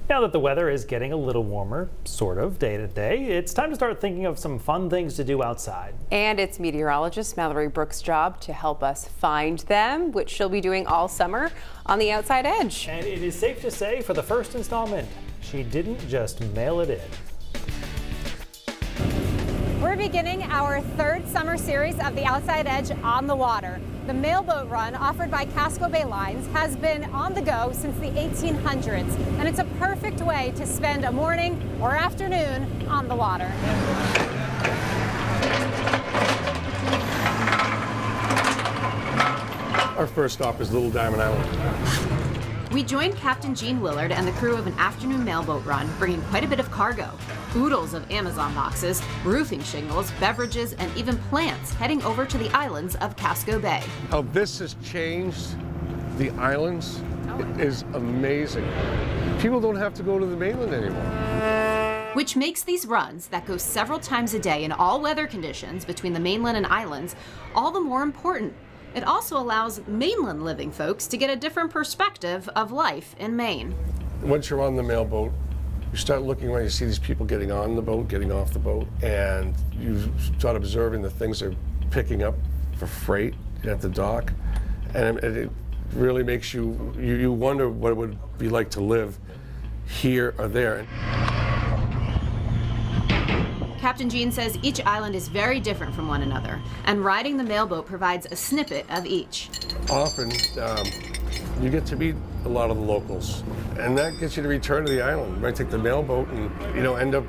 Now that the weather is getting a little warmer, sort of, day to day, it's time to start thinking of some fun things to do outside. And it's meteorologist Mallory Brooks' job to help us find them, which she'll be doing all summer on the Outside Edge. And it is safe to say, for the first installment, she didn't just mail it in. We're beginning our third summer series of the Outside Edge on the water. The mailboat run offered by Casco Bay Lines has been on the go since the 1800s, and it's a perfect way to spend a morning or afternoon on the water. Our first stop is Little Diamond Island. We joined Captain Willard and the crew of an afternoon mailboat run, bringing quite a bit of cargo. Oodles of Amazon boxes, roofing shingles, beverages, and even plants heading over to the islands of Casco Bay. How this has changed the islands is amazing. People don't have to go to the mainland anymore. Which makes these runs that go several times a day in all weather conditions between the mainland and islands all the more important. It also allows mainland living folks to get a different perspective of life in Maine. Once you're on the mailboat, you start looking around, you see these people getting on the boat, getting off the boat, and you start observing the things they're picking up for freight at the dock. And it really makes you wonder what it would be like to live here or there. Captain Jean says each island is very different from one another, and riding the mailboat provides a snippet of each. Often, you get to meet a lot of the locals, and that gets you to return to the island. You might take the mailboat and, end up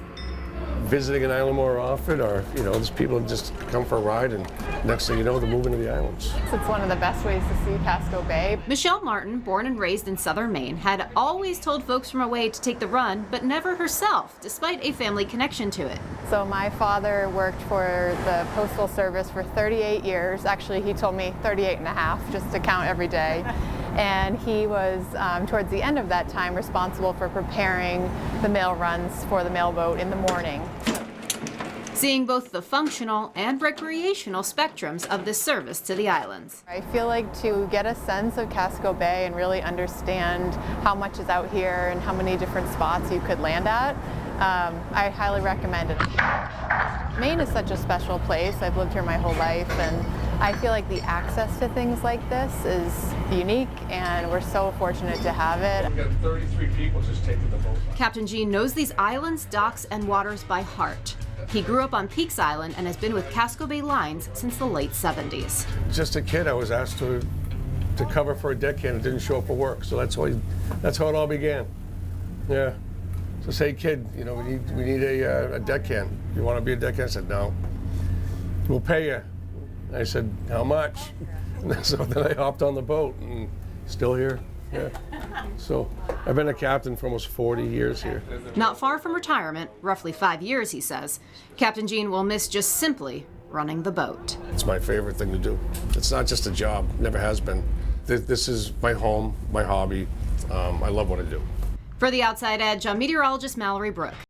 visiting an island more often, or, there's people who just come for a ride, and next thing you know, they're moving to the islands. It's one of the best ways to see Casco Bay. Michelle Martin, born and raised in southern Maine, had always told folks from away to take the run, but never herself, despite a family connection to it. So my father worked for the Postal Service for 38 years. Actually, he told me 38 and a half, just to count every day. And he was, towards the end of that time, responsible for preparing the mail runs for the mailboat in the morning. Seeing both the functional and recreational spectrums of this service to the islands. I feel like to get a sense of Casco Bay and really understand how much is out here and how many different spots you could land at, I highly recommend it. Maine is such a special place. I've lived here my whole life, and I feel like the access to things like this is unique, and we're so fortunate to have it. We've got 33 people just taking the boat. Captain Jean knows these islands, docks, and waters by heart. He grew up on Peaks Island and has been with Casco Bay Lines since the late 70s. Just a kid, I was asked to cover for a deckhand and didn't show up for work, so that's how it all began. Yeah. So say, kid, we need a deckhand. You want to be a deckhand? I said, no. We'll pay you. I said, how much? So then I hopped on the boat and still here. Yeah. So I've been a captain for almost 40 years here. Not far from retirement, roughly 5 years, he says, Captain Jean will miss just simply running the boat. It's my favorite thing to do. It's not just a job, never has been. This is my home, my hobby. I love what I do. For the Outside Edge, I'm meteorologist Mallory Brooks.